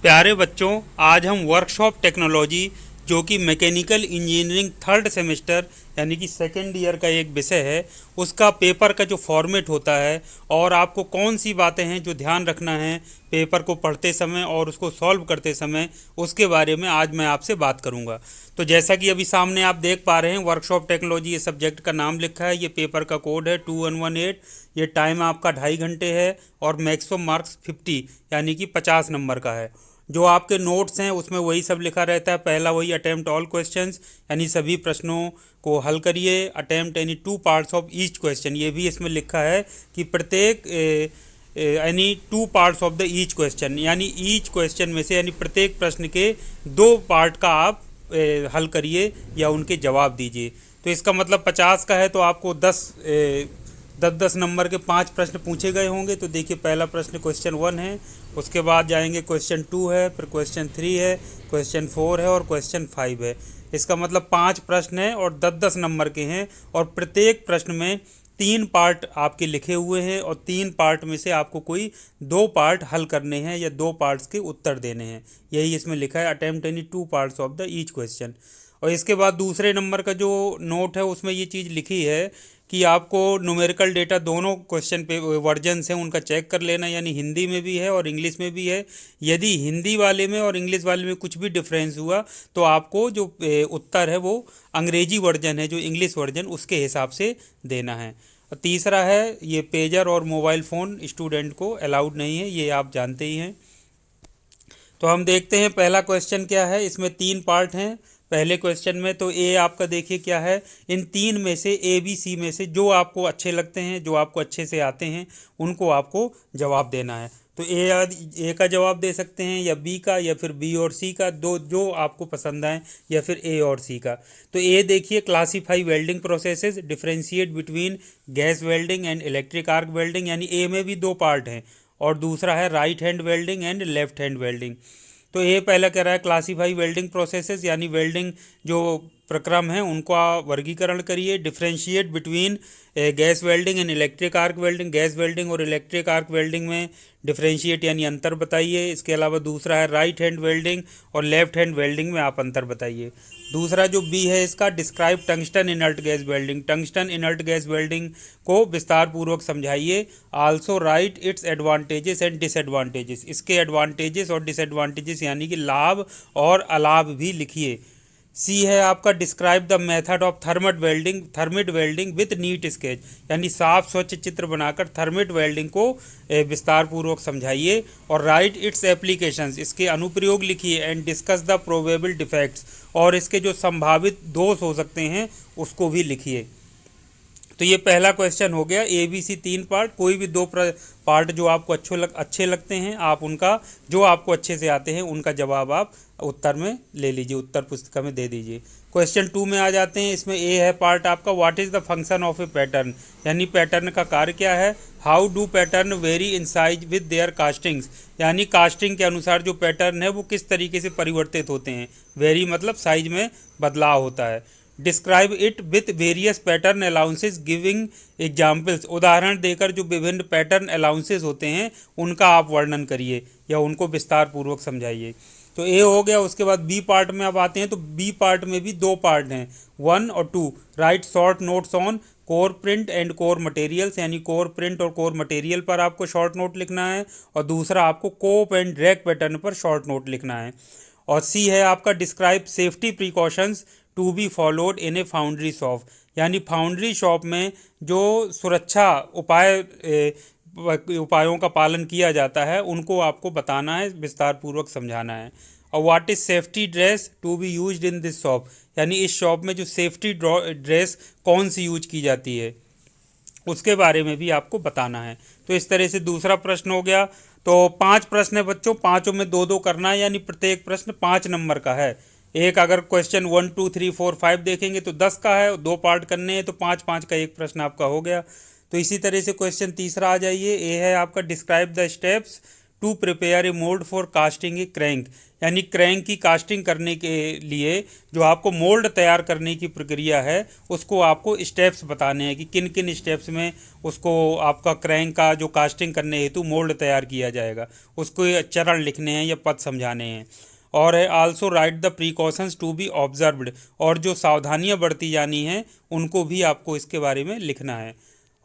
प्यारे बच्चों, आज हम वर्कशॉप टेक्नोलॉजी जो कि मैकेनिकल इंजीनियरिंग थर्ड सेमेस्टर यानी कि सेकेंड ईयर का एक विषय है, उसका पेपर का जो फॉर्मेट होता है और आपको कौन सी बातें हैं जो ध्यान रखना है पेपर को पढ़ते समय और उसको सॉल्व करते समय, उसके बारे में आज मैं आपसे बात करूंगा। तो जैसा कि अभी सामने आप देख पा रहे हैं, वर्कशॉप टेक्नोलॉजी ये सब्जेक्ट का नाम लिखा है, ये पेपर का कोड है 2118। ये टाइम आपका 2.5 घंटे है और मैक्सिमम मार्क्स 50 यानी कि 50 नंबर का है। जो आपके नोट्स हैं उसमें वही सब लिखा रहता है। पहला वही अटेम्प्ट ऑल क्वेश्चंस यानी सभी प्रश्नों को हल करिए। अटेम्प्ट यानी 2 पार्ट्स ऑफ ईच क्वेश्चन, ये भी इसमें लिखा है कि प्रत्येक यानी 2 parts of the each question यानी ईच क्वेश्चन में से यानी प्रत्येक प्रश्न के 2 पार्ट का आप हल करिए या उनके जवाब दीजिए। तो इसका मतलब 50 का है तो आपको 10 नंबर के 5 प्रश्न पूछे गए होंगे। तो देखिए, पहला प्रश्न क्वेश्चन 1 है, उसके बाद जाएंगे क्वेश्चन 2 है, फिर क्वेश्चन 3 है, क्वेश्चन 4 है और क्वेश्चन 5 है। इसका मतलब 5 प्रश्न हैं और 10 नंबर के हैं और प्रत्येक प्रश्न में 3 पार्ट आपके लिखे हुए हैं और 3 पार्ट में से आपको कोई 2 पार्ट हल करने हैं या 2 पार्ट्स के उत्तर देने हैं। यही इसमें लिखा है, attempt any 2 parts of the each question. और इसके बाद दूसरे नंबर का जो नोट है उसमें ये चीज़ लिखी है कि आपको न्यूमेरिकल डेटा दोनों क्वेश्चन पे वर्जन्स हैं उनका चेक कर लेना, यानी हिंदी में भी है और इंग्लिश में भी है। यदि हिंदी वाले में और इंग्लिश वाले में कुछ भी डिफरेंस हुआ तो आपको जो उत्तर है वो अंग्रेजी वर्जन है, जो इंग्लिश वर्जन, उसके हिसाब से देना है। और तीसरा है, ये पेजर और मोबाइल फ़ोन स्टूडेंट को अलाउड नहीं है, ये आप जानते ही हैं। तो हम देखते हैं पहला क्वेश्चन क्या है। इसमें 3 पार्ट हैं पहले क्वेश्चन में। तो ए आपका देखिए क्या है, इन 3 में से ए बी सी में से जो आपको अच्छे लगते हैं, जो आपको अच्छे से आते हैं, उनको आपको जवाब देना है। तो ए का जवाब दे सकते हैं या बी का या फिर बी और सी का, दो जो आपको पसंद आए, या फिर ए और सी का। तो ए देखिए, classify welding processes, differentiate between gas welding and electric arc welding, यानी ए में भी 2 पार्ट हैं। और दूसरा है right hand welding and left hand welding. तो ये पहला कह रहा है क्लासीफाई वेल्डिंग प्रोसेसेस, यानी वेल्डिंग जो प्रक्रम है उनको आप वर्गीकरण करिए। Differentiate between gas welding and electric arc welding, gas welding और इलेक्ट्रिक आर्क वेल्डिंग में डिफ्रेंशिएट यानी अंतर बताइए। इसके अलावा दूसरा है राइट हैंड वेल्डिंग और लेफ्ट हैंड वेल्डिंग में आप अंतर बताइए। दूसरा जो बी है इसका, describe tungsten inert gas welding, tungsten inert gas welding को विस्तार पूर्वक समझाइए। Also right its advantages and disadvantages, इसके एडवांटेजेस और डिसएडवांटेजेस यानी कि लाभ और अलाभ भी लिखिए। सी है आपका, describe the method of thermit welding with neat sketch, यानी साफ स्वच्छ चित्र बनाकर थर्मिट वेल्डिंग को विस्तार पूर्वक समझाइए। और राइट इट्स एप्लीकेशंस, इसके अनुप्रयोग लिखिए। And discuss the probable defects, और इसके जो संभावित दोष हो सकते हैं उसको भी लिखिए। तो ये पहला क्वेश्चन हो गया। ए बी सी 3 पार्ट, कोई भी 2 पार्ट जो आपको अच्छे लगते हैं, आप उनका, जो आपको अच्छे से आते हैं, उनका जवाब आप उत्तर में ले लीजिए, उत्तर पुस्तिका में दे दीजिए। क्वेश्चन 2 में आ जाते हैं। इसमें ए है पार्ट आपका, what is the function of A pattern, यानी पैटर्न का कार्य क्या है। How do pattern very in size with their castings, यानी कास्टिंग के अनुसार जो पैटर्न है वो किस तरीके से परिवर्तित होते हैं। वेरी मतलब साइज में बदलाव होता है। Describe it with various pattern allowances giving examples, उदाहरण देकर जो विभिन्न पैटर्न अलाउंसेस होते हैं उनका आप वर्णन करिए या उनको विस्तार पूर्वक समझाइए। तो ए हो गया। उसके बाद बी पार्ट में आप आते हैं। तो बी पार्ट में भी 2 पार्ट हैं, 1 और 2। Write short notes on core print and core materials, यानी कोर प्रिंट और कोर मटेरियल पर आपको शॉर्ट नोट लिखना है। और दूसरा आपको कोप एंड ड्रैग पैटर्न पर शॉर्ट नोट लिखना है। और सी है आपका, describe safety precautions to be followed in a foundry shop, यानी फाउंड्री शॉप में जो सुरक्षा उपायों का पालन किया जाता है उनको आपको बताना है, विस्तार पूर्वक समझाना है। और what is safety dress to be used in this shop, यानी इस शॉप में जो सेफ्टी ड्रेस कौन सी यूज की जाती है उसके बारे में भी आपको बताना है। तो इस तरह से दूसरा प्रश्न हो गया। तो 5 प्रश्न है बच्चों, पाँचों में 2-2 करना है, यानी प्रत्येक प्रश्न 5 नंबर का है। एक अगर क्वेश्चन 1 2 3 4 5 देखेंगे तो 10 का है, 2 पार्ट करने हैं तो 5-5 का एक प्रश्न आपका हो गया। तो इसी तरह से क्वेश्चन तीसरा आ जाइए। ए है आपका, describe the steps to prepare a mould for casting a crank, यानी क्रैंक की कास्टिंग करने के लिए जो आपको मोल्ड तैयार करने की प्रक्रिया है उसको आपको स्टेप्स बताने हैं कि किन किन स्टेप्स में उसको आपका क्रैंक का जो कास्टिंग करने हेतु मोल्ड तैयार किया जाएगा, उसको ये चरण लिखने हैं या पद समझाने हैं। और है also write the precautions to be observed, और जो सावधानियां बरती जानी हैं उनको भी आपको इसके बारे में लिखना है।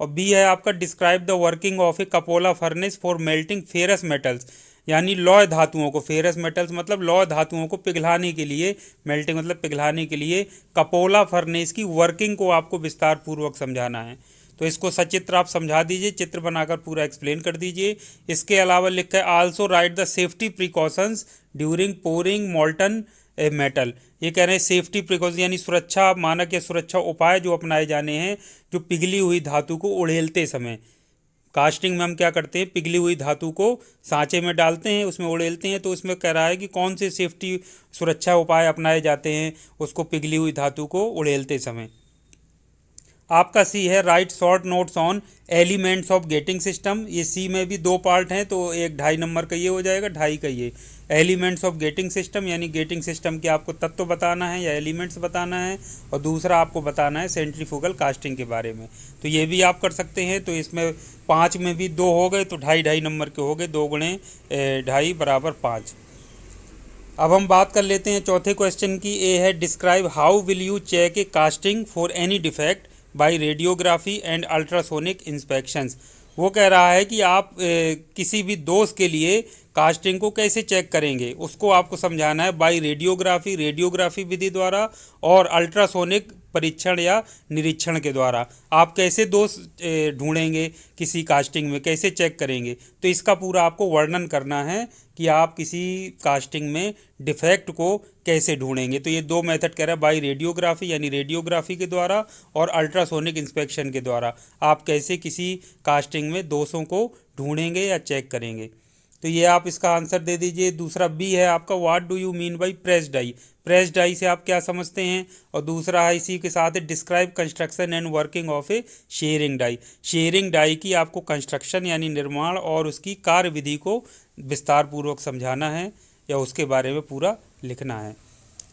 और बी है आपका describe the working of a cupola furnace for melting ferrous metals, यानी लौह धातुओं को, फेरस मेटल्स मतलब लौह धातुओं को पिघलाने के लिए, मेल्टिंग मतलब पिघलाने के लिए कपोला फर्नेस की वर्किंग को आपको विस्तार पूर्वक समझाना है। तो इसको सचित्र आप समझा दीजिए, चित्र बनाकर पूरा एक्सप्लेन कर दीजिए। इसके अलावा लिखा है also write the safety precautions during pouring मॉल्टन metal, ये कह रहे हैं सेफ्टी प्रिकॉशन यानी सुरक्षा मानक या सुरक्षा उपाय जो अपनाए जाने हैं जो पिघली हुई धातु को उड़ेलते समय। कास्टिंग में हम क्या करते हैं, पिघली हुई धातु को सांचे में डालते हैं, उसमें उड़ेलते हैं, तो उसमें कह रहा है कि कौन से सेफ्टी सुरक्षा उपाय अपनाए जाते हैं उसको पिघली हुई धातु को उड़ेलते समय। आपका सी है right short notes on elements of getting system, ये सी में भी दो पार्ट हैं तो एक 2.5 नंबर का ये हो जाएगा, 2.5 का ये। एलिमेंट्स ऑफ गेटिंग सिस्टम यानी गेटिंग सिस्टम के आपको तत्व बताना है या एलिमेंट्स बताना है, और दूसरा आपको बताना है सेंट्रीफ्यूगल कास्टिंग के बारे में। तो ये भी आप कर सकते हैं। तो इसमें 5 में भी 2 हो गए तो 2.5 नंबर के हो गए, 2 गुणे 2.5 बराबर 5। अब हम बात कर लेते हैं चौथे क्वेश्चन की। ए है describe how will you check a casting for any defect by radiography and ultrasonic inspections. वो कह रहा है कि आप किसी भी दोष के लिए कास्टिंग को कैसे चेक करेंगे, उसको आपको समझाना है बाय रेडियोग्राफी, रेडियोग्राफी विधि द्वारा, और अल्ट्रासोनिक परीक्षण या निरीक्षण के द्वारा। आप कैसे दोष ढूंढेंगे किसी कास्टिंग में, कैसे चेक करेंगे, तो इसका पूरा आपको वर्णन करना है कि आप किसी कास्टिंग में डिफेक्ट को कैसे ढूंढेंगे। तो ये 2 मेथड कह रहा है, बाय रेडियोग्राफी यानी रेडियोग्राफी के द्वारा, और अल्ट्रासोनिक इंस्पेक्शन के द्वारा आप कैसे किसी कास्टिंग में दोषों को ढूंढेंगे या चेक करेंगे। तो ये आप इसका आंसर दे दीजिए। दूसरा बी है आपका what do you mean by press die, press die से आप क्या समझते हैं। और दूसरा है इसी के साथ describe construction and working of a shearing die, shearing die की आपको कंस्ट्रक्शन यानी निर्माण और उसकी कार्य विधि को विस्तार पूर्वक समझाना है या उसके बारे में पूरा लिखना है।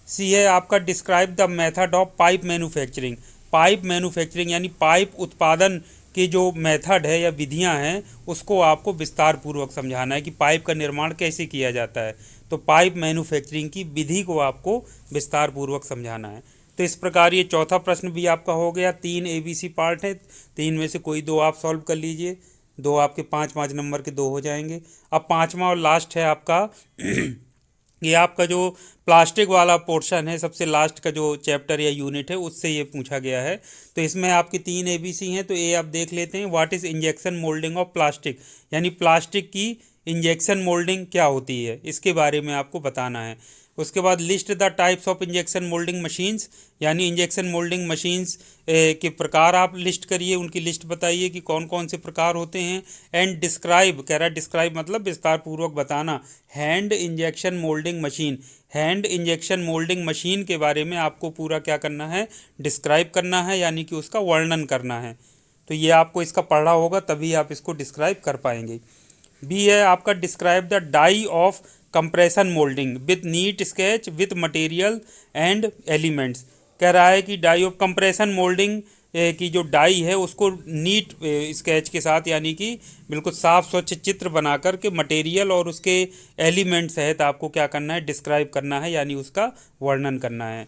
सी है आपका describe the method of pipe manufacturing, pipe manufacturing यानी पाइप उत्पादन की जो मेथड है या विधियां हैं उसको आपको विस्तार पूर्वक समझाना है कि पाइप का निर्माण कैसे किया जाता है। तो पाइप मैन्युफैक्चरिंग की विधि को आपको विस्तार पूर्वक समझाना है। तो इस प्रकार ये चौथा प्रश्न भी आपका हो गया। 3 ABC पार्ट है, 3 में से कोई 2 आप सॉल्व कर लीजिए, 2 आपके 5-5 नंबर के 2 हो जाएंगे। अब 5वां और लास्ट है आपका ये आपका जो प्लास्टिक वाला पोर्शन है, सबसे लास्ट का जो चैप्टर या यूनिट है उससे ये पूछा गया है। तो इसमें आपकी 3 ABC हैं। तो ये आप देख लेते हैं, what is injection moulding of plastic, यानी प्लास्टिक की इंजेक्शन मोल्डिंग क्या होती है, इसके बारे में आपको बताना है। उसके बाद list the types of injection moulding machines, यानी इंजेक्शन मोल्डिंग मशीन्स के प्रकार आप लिस्ट करिए, उनकी लिस्ट बताइए कि कौन कौन से प्रकार होते हैं। एंड डिस्क्राइब, कह रहा है डिस्क्राइब मतलब विस्तार पूर्वक बताना, hand injection moulding machine, hand injection moulding machine के बारे में आपको पूरा क्या करना है, डिस्क्राइब करना है, यानी कि उसका वर्णन करना है। तो ये आपको इसका पढ़ना होगा तभी आप इसको डिस्क्राइब कर पाएंगे। बी है आपका describe the die of compression moulding with neat sketch with material and elements. कह रहा है कि डाई ऑफ कंप्रेशन मोल्डिंग की जो डाई है उसको नीट स्केच के साथ यानी कि बिल्कुल साफ स्वच्छ चित्र बना कर के मटेरियल और उसके एलिमेंट सहित आपको क्या करना है, डिस्क्राइब करना है, यानी उसका वर्णन करना है।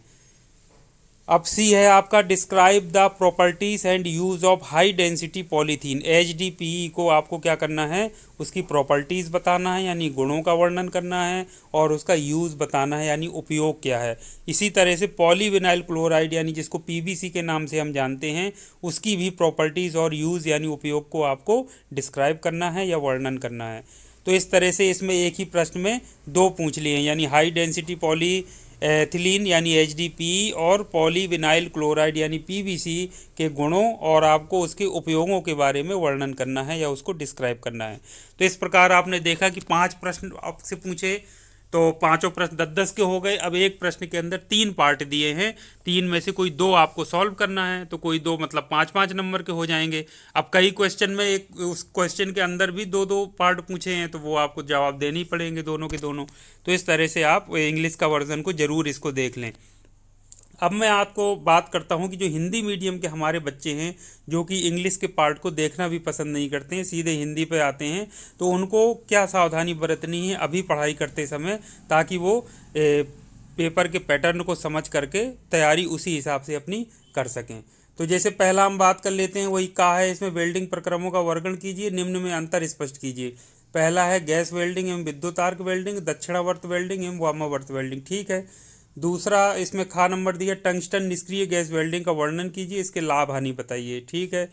अब सी है आपका describe the properties and use of high density polythene, HDPE को आपको क्या करना है, उसकी प्रॉपर्टीज़ बताना है यानी गुणों का वर्णन करना है, और उसका यूज़ बताना है यानी उपयोग क्या है। इसी तरह से पॉलीविनाइल क्लोराइड यानी जिसको PVC के नाम से हम जानते हैं उसकी भी प्रॉपर्टीज़ और यूज़ यानी उपयोग को आपको डिस्क्राइब करना है या वर्णन करना है। तो इस तरह से इसमें एक ही प्रश्न में 2 पूछ लिए हैं, यानी हाई डेंसिटी पॉली एथिलीन यानी HDPE और पॉलीविनाइल क्लोराइड यानी PVC के गुणों और आपको उसके उपयोगों के बारे में वर्णन करना है या उसको डिस्क्राइब करना है। तो इस प्रकार आपने देखा कि 5 प्रश्न आपसे पूछे तो पांचों प्रश्न 10-10 के हो गए। अब एक प्रश्न के अंदर 3 पार्ट दिए हैं, 3 में से कोई 2 आपको सॉल्व करना है, तो कोई 2 मतलब 5-5 नंबर के हो जाएंगे। अब कई क्वेश्चन में एक उस क्वेश्चन के अंदर भी 2-2 पार्ट पूछे हैं, तो वो आपको जवाब देने ही पड़ेंगे दोनों के दोनों। तो इस तरह से आप इंग्लिश का वर्जन को जरूर इसको देख लें। अब मैं आपको बात करता हूं कि जो हिंदी मीडियम के हमारे बच्चे हैं, जो कि इंग्लिश के पार्ट को देखना भी पसंद नहीं करते हैं, सीधे हिंदी पे आते हैं, तो उनको क्या सावधानी बरतनी है अभी पढ़ाई करते समय, ताकि वो पेपर के पैटर्न को समझ करके तैयारी उसी हिसाब से अपनी कर सकें। तो जैसे पहला हम बात कर लेते हैं, वही कहा है इसमें, वेल्डिंग प्रक्रमों का वर्णन कीजिए, निम्न में अंतर स्पष्ट कीजिए। पहला है गैस वेल्डिंग एवं विद्युत आर्क वेल्डिंग, दक्षिणावर्त वेल्डिंग एवं वामावर्त वेल्डिंग, ठीक है। दूसरा इसमें खा नंबर दिया, टंगस्टन निष्क्रिय गैस वेल्डिंग का वर्णन कीजिए, इसके लाभ हानि बताइए, ठीक है।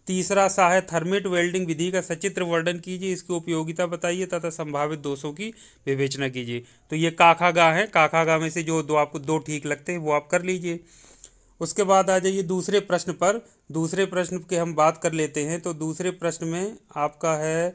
तीसरा सा है थर्मेट वेल्डिंग विधि का सचित्र वर्णन कीजिए, इसकी उपयोगिता बताइए तथा संभावित दोषों की विवेचना कीजिए। तो ये काखा गा है, काखा गा में से जो दो आपको 2 ठीक लगते हैं वो आप कर लीजिए। उसके बाद आ जाइए दूसरे प्रश्न पर। दूसरे प्रश्न के हम बात कर लेते हैं। तो दूसरे प्रश्न में आपका है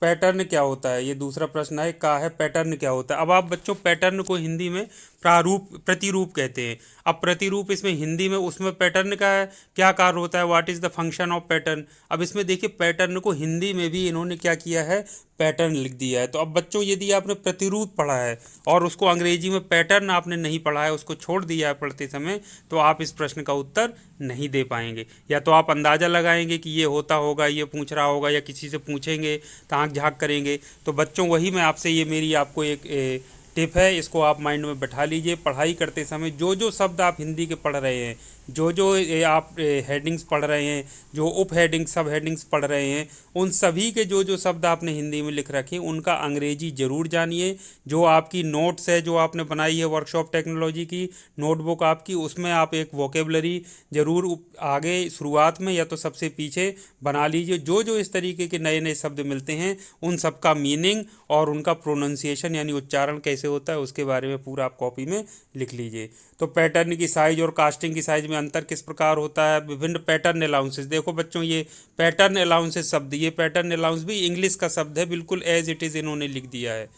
पैटर्न क्या होता है, ये दूसरा प्रश्न है, का है पैटर्न क्या होता है। अब आप बच्चों पैटर्न को हिंदी में प्रारूप प्रतिरूप कहते हैं। अब प्रतिरूप इसमें हिंदी में, उसमें पैटर्न का क्या कार्य होता है, what is the function of pattern. अब इसमें देखिए पैटर्न को हिंदी में भी इन्होंने क्या किया है, पैटर्न लिख दिया है। तो अब बच्चों यदि आपने प्रतिरूप पढ़ा है और उसको अंग्रेजी में पैटर्न आपने नहीं पढ़ा है, उसको छोड़ दिया है पढ़ते समय, तो आप इस प्रश्न का उत्तर नहीं दे पाएंगे। या तो आप अंदाज़ा लगाएंगे कि ये होता होगा, ये पूछ रहा होगा, या किसी से पूछेंगे तो आँख झाँक करेंगे। तो बच्चों वही मैं आपसे, ये मेरी आपको एक टिप है, इसको आप माइंड में बैठा लीजिए। पढ़ाई करते समय जो जो शब्द आप हिंदी के पढ़ रहे हैं, जो जो आप हेडिंग्स पढ़ रहे हैं, जो उप हेडिंग्स सब हेडिंग्स पढ़ रहे हैं, उन सभी के जो जो शब्द आपने हिंदी में लिख रखे हैं उनका अंग्रेजी जरूर जानिए। जो आपकी नोट्स है, जो आपने बनाई है वर्कशॉप टेक्नोलॉजी की नोटबुक आपकी, उसमें आप एक वोकेबलरी जरूर आगे शुरुआत में या तो सबसे पीछे बना लीजिए। जो जो इस तरीके के नए नए शब्द मिलते हैं उन सब का मीनिंग और उनका प्रोनाउंसिएशन यानी उच्चारण कैसे होता है उसके बारे में पूरा आप कॉपी में लिख लीजिए। तो पैटर्न की साइज और कास्टिंग की साइज में अंतर किस प्रकार होता है, विभिन्न पैटर्न अलाउंसेस। देखो बच्चों, ये पैटर्न अलाउंसेस शब्द, ये पैटर्न अलाउंस भी इंग्लिश का शब्द है, बिल्कुल एज इट इज़ इन्होंने लिख दिया है।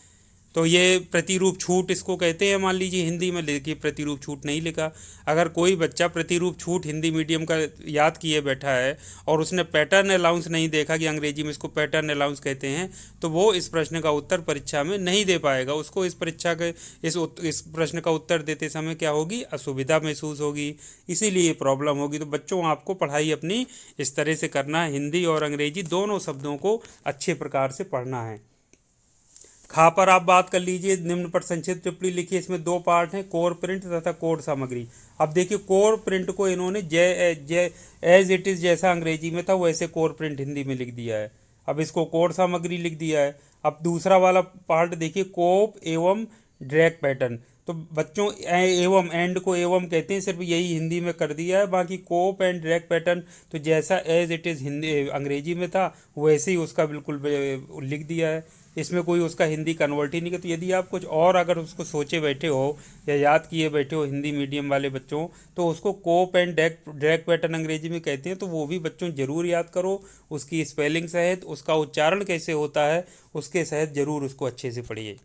तो ये प्रतिरूप छूट इसको कहते हैं। मान लीजिए हिंदी में लिखिए प्रतिरूप छूट नहीं लिखा। अगर कोई बच्चा प्रतिरूप छूट हिंदी मीडियम का याद किए बैठा है और उसने पैटर्न अलाउंस नहीं देखा कि अंग्रेजी में इसको पैटर्न अलाउंस कहते हैं, तो वो इस प्रश्न का उत्तर परीक्षा में नहीं दे पाएगा। उसको इस परीक्षा के इस प्रश्न का उत्तर देते समय क्या होगी, असुविधा महसूस होगी, इसीलिए ये प्रॉब्लम होगी। तो बच्चों आपको पढ़ाई अपनी इस तरह से करना है, हिंदी और अंग्रेजी दोनों शब्दों को अच्छे प्रकार से पढ़ना है। खा पर आप बात कर लीजिए, निम्न पर संक्षिप्त टिप्पणी लिखिए। इसमें 2 पार्ट हैं, कोर प्रिंट तथा कोड सामग्री। अब देखिए कोर प्रिंट को इन्होंने एज इट इज़ जैसा अंग्रेजी में था वैसे कोर प्रिंट हिंदी में लिख दिया है। अब इसको कोड सामग्री लिख दिया है। अब दूसरा वाला पार्ट देखिए, कोप एवं ड्रैग पैटर्न। तो बच्चों एवं एंड को एवं कहते हैं, सिर्फ यही हिंदी में कर दिया है। बाकी कोप एंड ड्रैग पैटर्न तो जैसा एज इट इज़ हिंदी अंग्रेजी में था वैसे ही उसका बिल्कुल लिख दिया है। इसमें कोई उसका हिंदी कन्वर्ट ही नहीं किया। तो यदि आप कुछ और अगर उसको सोचे बैठे हो या याद किए बैठे हो हिंदी मीडियम वाले बच्चों, तो उसको कोप एंड ड्रैग पैटर्न अंग्रेजी में कहते हैं। तो वो भी बच्चों जरूर याद करो, उसकी स्पेलिंग सहित, उसका उच्चारण कैसे होता है उसके सहित जरूर उसको अच्छे से पढ़िए।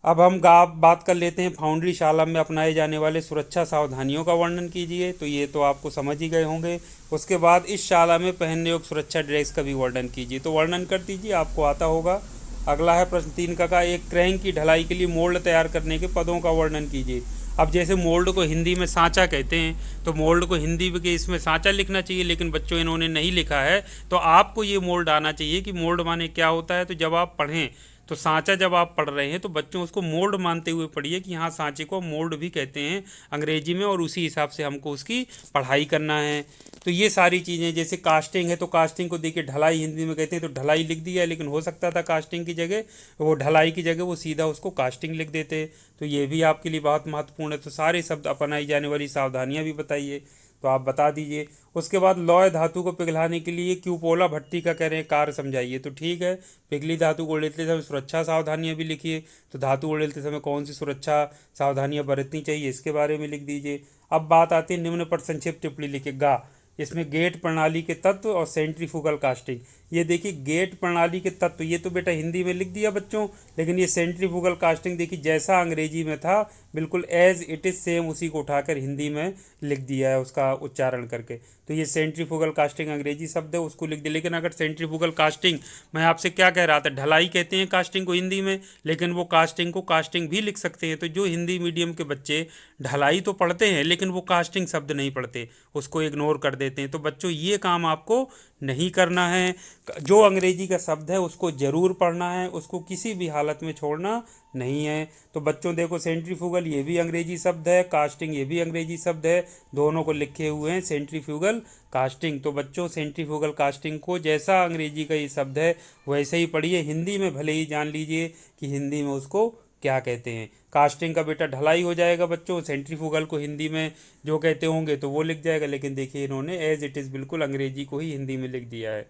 अब हम बात कर लेते हैं, फाउंड्री शाला में अपनाए जाने वाले सुरक्षा सावधानियों का वर्णन कीजिए। तो ये तो आपको समझ ही गए होंगे। उसके बाद इस शाला में पहनने योग्य सुरक्षा ड्रेस का भी वर्णन कीजिए। तो वर्णन कर दीजिए, आपको आता होगा। अगला है प्रश्न 3 का एक क्रैंक की ढलाई के लिए मोल्ड तैयार करने के पदों का वर्णन कीजिए। अब जैसे मोल्ड को हिंदी में सांचा कहते हैं, तो मोल्ड को हिंदी के इसमें सांचा लिखना चाहिए, लेकिन बच्चों इन्होंने नहीं लिखा है। तो आपको ये मोल्ड आना चाहिए कि मोल्ड माने क्या होता है। तो जब आप पढ़ें तो सांचा जब आप पढ़ रहे हैं तो बच्चों उसको मोल्ड मानते हुए पढ़िए कि हाँ सांचे को मोल्ड भी कहते हैं अंग्रेजी में, और उसी हिसाब से हमको उसकी पढ़ाई करना है। तो ये सारी चीज़ें, जैसे कास्टिंग है तो कास्टिंग को देखिए ढलाई हिंदी में कहते हैं, तो ढलाई लिख दिया, लेकिन हो सकता था कास्टिंग की जगह, वो ढलाई की जगह वो सीधा उसको कास्टिंग लिख देते। तो ये भी आपके लिए बहुत महत्वपूर्ण है। तो सारे शब्द अपनाई जाने वाली सावधानियाँ भी बताइए, तो आप बता दीजिए। उसके बाद लौह धातु को पिघलाने के लिए क्यूपोला भट्टी का कह रहे हैं कार्य समझाइए। तो ठीक है, पिघली धातु को उड़ेलते समय सुरक्षा सावधानियां भी लिखिए। तो धातु उड़ेलते समय कौन सी सुरक्षा सावधानियां बरतनी चाहिए इसके बारे में लिख दीजिए। अब बात आती है निम्न पर संक्षिप्त टिप्पणी लिखिए। गा इसमें गेट प्रणाली के तत्व और सेंट्रीफ्यूगल कास्टिंग। ये देखिए गेट प्रणाली के तत्व, ये तो बेटा हिंदी में लिख दिया बच्चों, लेकिन ये सेंट्रीफ्यूगल कास्टिंग देखिए जैसा अंग्रेजी में था बिल्कुल एज इट इज़ सेम उसी को उठाकर हिंदी में लिख दिया है उसका उच्चारण करके। तो ये सेंट्रीफ्यूगल कास्टिंग अंग्रेजी शब्द है, उसको लिख दिया। लेकिन अगर सेंट्रीफ्यूगल कास्टिंग, मैं आपसे क्या कह रहा था, ढलाई कहते हैं कास्टिंग को हिंदी में, लेकिन वो कास्टिंग को कास्टिंग भी लिख सकते हैं। तो जो हिंदी मीडियम के बच्चे ढलाई तो पढ़ते हैं लेकिन वो कास्टिंग शब्द नहीं पढ़ते, उसको इग्नोर कर देते हैं। तो बच्चों ये काम आपको नहीं करना है। जो अंग्रेजी का शब्द है उसको ज़रूर पढ़ना है, उसको किसी भी हालत में छोड़ना नहीं है। तो बच्चों देखो सेंट्रीफ्यूगल ये भी अंग्रेजी शब्द है, कास्टिंग ये भी अंग्रेजी शब्द है, दोनों को लिखे हुए हैं सेंट्रीफ्यूगल कास्टिंग। तो बच्चों सेंट्रीफ्यूगल कास्टिंग को जैसा अंग्रेजी का ये शब्द है वैसे ही पढ़िए, हिंदी में भले ही जान लीजिए कि हिंदी में उसको क्या कहते हैं। कास्टिंग का बेटा ढलाई हो जाएगा बच्चों, सेंट्रीफ्यूगल को हिंदी में जो कहते होंगे तो वो लिख जाएगा, लेकिन देखिए इन्होंने एज इट इज़ बिल्कुल अंग्रेजी को ही हिंदी में लिख दिया है।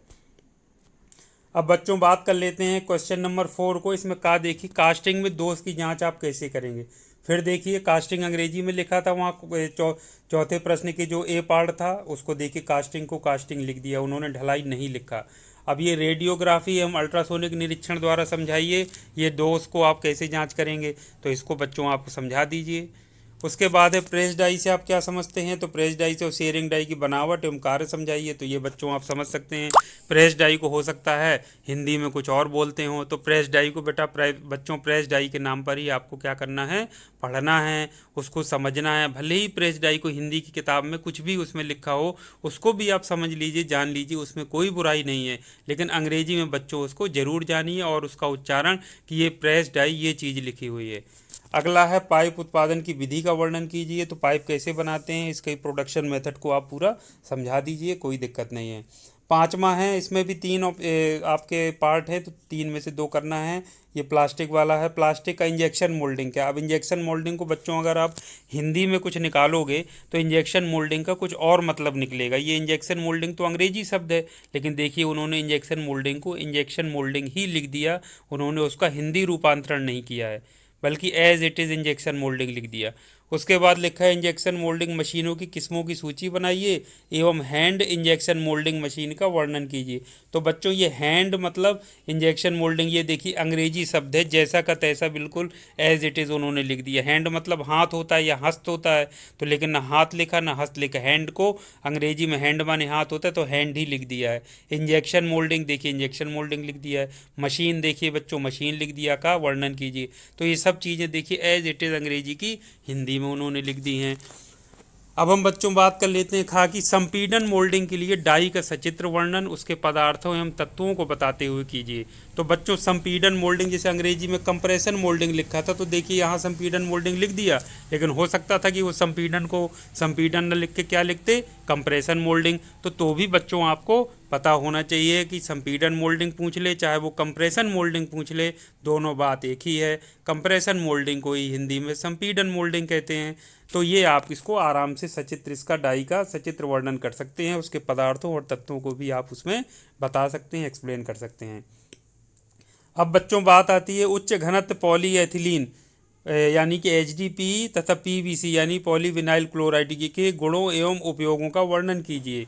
अब बच्चों बात कर लेते हैं क्वेश्चन नंबर 4 को। इसमें कहा देखिए कास्टिंग में दोष की जांच आप कैसे करेंगे। फिर देखिए कास्टिंग अंग्रेजी में लिखा था, वहाँ चौथे प्रश्न के जो ए पार्ट था उसको देखिए कास्टिंग को कास्टिंग लिख दिया, उन्होंने ढलाई नहीं लिखा। अब ये रेडियोग्राफी एवं अल्ट्रासोनिक निरीक्षण द्वारा समझाइए, ये दोष को आप कैसे जांच करेंगे, तो इसको बच्चों आप समझा दीजिए। उसके बाद है प्रेस डाई से आप क्या समझते हैं, तो प्रेस डाई से और शेयरिंग डाई की बनावट एवं कार्य समझाइए। तो ये बच्चों आप समझ सकते हैं। प्रेस डाई को हो सकता है हिंदी में कुछ और बोलते हो, तो प्रेस डाई को बेटा बच्चों प्रेस डाई के नाम पर ही आपको क्या करना है, पढ़ना है, उसको समझना है। भले ही प्रेस डाई को हिंदी की किताब में कुछ भी उसमें लिखा हो उसको भी आप समझ लीजिए, जान लीजिए, उसमें कोई बुराई नहीं है, लेकिन अंग्रेजी में बच्चों उसको ज़रूर जानिए और उसका उच्चारण कि ये प्रेस डाई ये चीज़ लिखी हुई है। अगला है पाइप उत्पादन की विधि का वर्णन कीजिए। तो पाइप कैसे बनाते हैं इसके प्रोडक्शन मेथड को आप पूरा समझा दीजिए, कोई दिक्कत नहीं है। पांचवा है, इसमें भी तीन आपके पार्ट है, तो 3 में से 2 करना है। ये प्लास्टिक वाला है, प्लास्टिक का इंजेक्शन मोल्डिंग क्या। अब इंजेक्शन मोल्डिंग को बच्चों अगर आप हिंदी में कुछ निकालोगे तो इंजेक्शन मोल्डिंग का कुछ और मतलब निकलेगा। ये इंजेक्शन मोल्डिंग तो अंग्रेजी शब्द है, लेकिन देखिए उन्होंने इंजेक्शन मोल्डिंग को इंजेक्शन मोल्डिंग ही लिख दिया, उन्होंने उसका हिंदी रूपांतरण नहीं किया है, बल्कि as it is injection moulding लिख दिया। उसके बाद लिखा है इंजेक्शन मोल्डिंग मशीनों की किस्मों की सूची बनाइए एवं हैंड इंजेक्शन मोल्डिंग मशीन का वर्णन कीजिए। तो बच्चों ये हैंड मतलब इंजेक्शन मोल्डिंग, ये देखिए अंग्रेजी शब्द है, जैसा का तैसा बिल्कुल एज इट इज़ उन्होंने लिख दिया। हैंड मतलब हाथ होता है या हस्त होता है, तो लेकिन ना हाथ लिखा ना हस्त लिखा, हैंड को अंग्रेजी में हैंड माने हाथ होता है तो हैंड ही लिख दिया है। इंजेक्शन मोल्डिंग देखिए इंजेक्शन मोल्डिंग लिख दिया है। मशीन देखिए बच्चों मशीन लिख दिया, का वर्णन कीजिए। तो ये सब चीज़ें देखिए एज इट इज़ अंग्रेजी की हिंदी में उन्होंने लिख दी हैं। अब हम बच्चों बात कर लेते हैं कि संपीड़न मोल्डिंग के लिए डाई का सचित्र वर्णन उसके पदार्थों एवं तत्वों को बताते हुए कीजिए। तो बच्चों संपीड़न मोल्डिंग, जैसे अंग्रेजी में कंप्रेशन मोल्डिंग लिखा था, तो देखिए यहाँ संपीड़न मोल्डिंग लिख दिया, लेकिन हो सकता था कि वो संपीड़न को संपीड़न न लिख के क्या लिखते, कंप्रेशन मोल्डिंग। तो भी बच्चों आपको पता होना चाहिए कि संपीड़न मोल्डिंग पूछ ले चाहे वो कंप्रेशन मोल्डिंग पूछ ले, दोनों बात एक ही है। कंप्रेशन मोल्डिंग को ही हिंदी में संपीड़न मोल्डिंग कहते हैं। तो ये आप इसको आराम से सचित्र, इसका डाई का सचित्र वर्णन कर सकते हैं, उसके पदार्थों और तत्वों को भी आप उसमें बता सकते हैं, एक्सप्लेन कर सकते हैं। अब बच्चों बात आती है उच्च घनत्व पॉलीएथिलीन यानी कि HDPE तथा PVC यानी पॉलीविनाइल क्लोराइड के गुणों एवं उपयोगों का वर्णन कीजिए।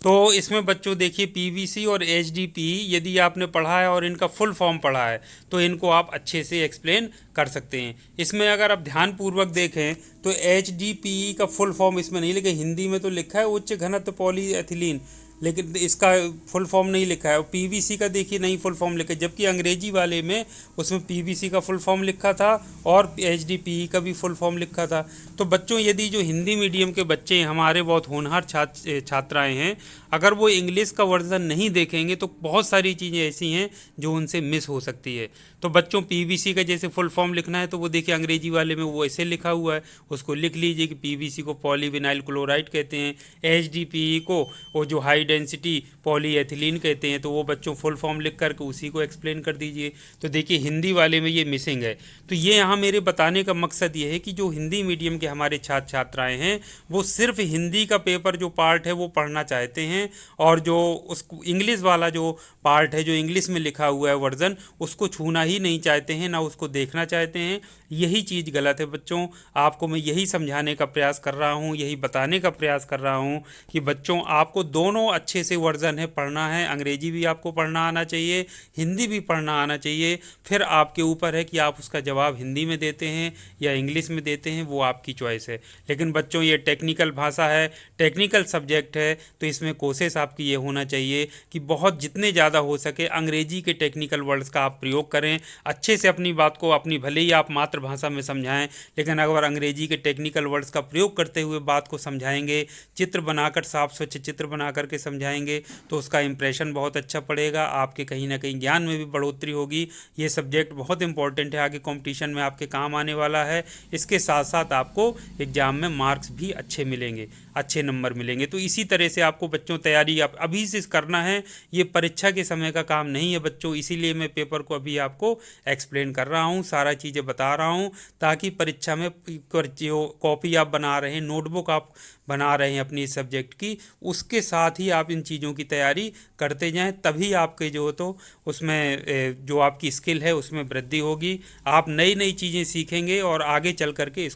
तो इसमें बच्चों देखिए PVC और HDPE यदि आपने पढ़ा है और इनका फुल फॉर्म पढ़ा है तो इनको आप अच्छे से एक्सप्लेन कर सकते हैं। इसमें अगर आप ध्यानपूर्वक देखें तो HDPE का फुल फॉर्म इसमें नहीं लिखा, हिंदी में तो लिखा है उच्च घनत्व पॉलीएथिलीन, लेकिन इसका फुल फॉर्म नहीं लिखा है। PVC का देखिए नहीं फुल फॉर्म लिखा है, जबकि अंग्रेजी वाले में उसमें PVC का फुल फॉर्म लिखा था और HDPE का भी फुल फॉर्म लिखा था। तो बच्चों यदि जो हिंदी मीडियम के बच्चे हमारे बहुत होनहार छात्राएं हैं, अगर वो इंग्लिश का वर्जन नहीं देखेंगे तो बहुत सारी चीज़ें ऐसी हैं जो उनसे मिस हो सकती है। तो बच्चों PVC का जैसे फुल फॉर्म लिखना है तो वो देखिए अंग्रेजी वाले में वो ऐसे लिखा हुआ है, उसको लिख लीजिए कि PVC को पॉलीविनाइल क्लोराइड कहते हैं, HDPE को वो जो हाई डेंसिटी पॉलीएथिलीन कहते हैं, तो वो बच्चों फुल फॉर्म लिख करके उसी को एक्सप्लेन कर दीजिए। तो देखिए हिंदी वाले में ये मिसिंग है। तो ये यहाँ मेरे बताने का मकसद ये है कि जो हिंदी मीडियम के हमारे छात्र छात्राएँ हैं वो सिर्फ हिंदी का पेपर जो पार्ट है वो पढ़ना चाहते हैं, और जो उसको इंग्लिश वाला जो पार्ट है जो इंग्लिश में लिखा हुआ है वर्जन, उसको छूना ही नहीं चाहते हैं, ना उसको देखना चाहते हैं। यही चीज़ गलत है बच्चों। आपको मैं यही समझाने का प्रयास कर रहा हूँ, यही बताने का प्रयास कर रहा हूँ कि बच्चों आपको दोनों अच्छे से वर्जन है पढ़ना है। अंग्रेजी भी आपको पढ़ना आना चाहिए, हिंदी भी पढ़ना आना चाहिए। फिर आपके ऊपर है कि आप उसका जवाब हिंदी में देते हैं या इंग्लिश में देते हैं, वो आपकी चॉइस है। लेकिन बच्चों ये टेक्निकल भाषा है, टेक्निकल सब्जेक्ट है, तो इसमें कोशिश आपकी ये होना चाहिए कि बहुत जितने ज़्यादा हो सके अंग्रेजी के टेक्निकल वर्ड्स का आप प्रयोग करें। अच्छे से अपनी बात को अपनी भले ही आप मातृभाषा में समझाएं, लेकिन अगर अंग्रेजी के टेक्निकल वर्ड्स का प्रयोग करते हुए बात को समझाएंगे, चित्र बनाकर साफ स्वच्छ चित्र बना करके समझाएंगे, तो उसका इंप्रेशन बहुत अच्छा पड़ेगा। आपके कहीं ना कहीं ज्ञान में भी बढ़ोतरी होगी। ये सब्जेक्ट बहुत इंपॉर्टेंट है, आगे कंपटीशन में आपके काम आने वाला है। इसके साथ साथ आपको एग्ज़ाम में मार्क्स भी अच्छे मिलेंगे, अच्छे नंबर मिलेंगे। तो इसी तरह से आपको बच्चों तैयारी आप अभी से करना है। ये परीक्षा के समय का काम नहीं है बच्चों, इसीलिए मैं पेपर को अभी आपको एक्सप्लेन कर रहा हूँ, सारा चीज़ें बता रहा हूँ, ताकि परीक्षा में जो कॉपी आप बना रहे हैं, नोटबुक आप बना रहे हैं अपनी सब्जेक्ट की, उसके साथ ही आप इन चीज़ों की तैयारी करते जाएं। तभी आपके जो तो उसमें जो आपकी स्किल है उसमें वृद्धि होगी। आप नई नई चीज़ें सीखेंगे और आगे चल करके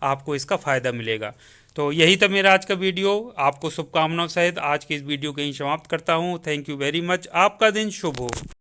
आपको इसका फ़ायदा मिलेगा। तो यही था मेरा आज का वीडियो। आपको शुभकामनाओं सहित आज के इस वीडियो को यहीं समाप्त करता हूँ। Thank you very much. आपका दिन शुभ हो।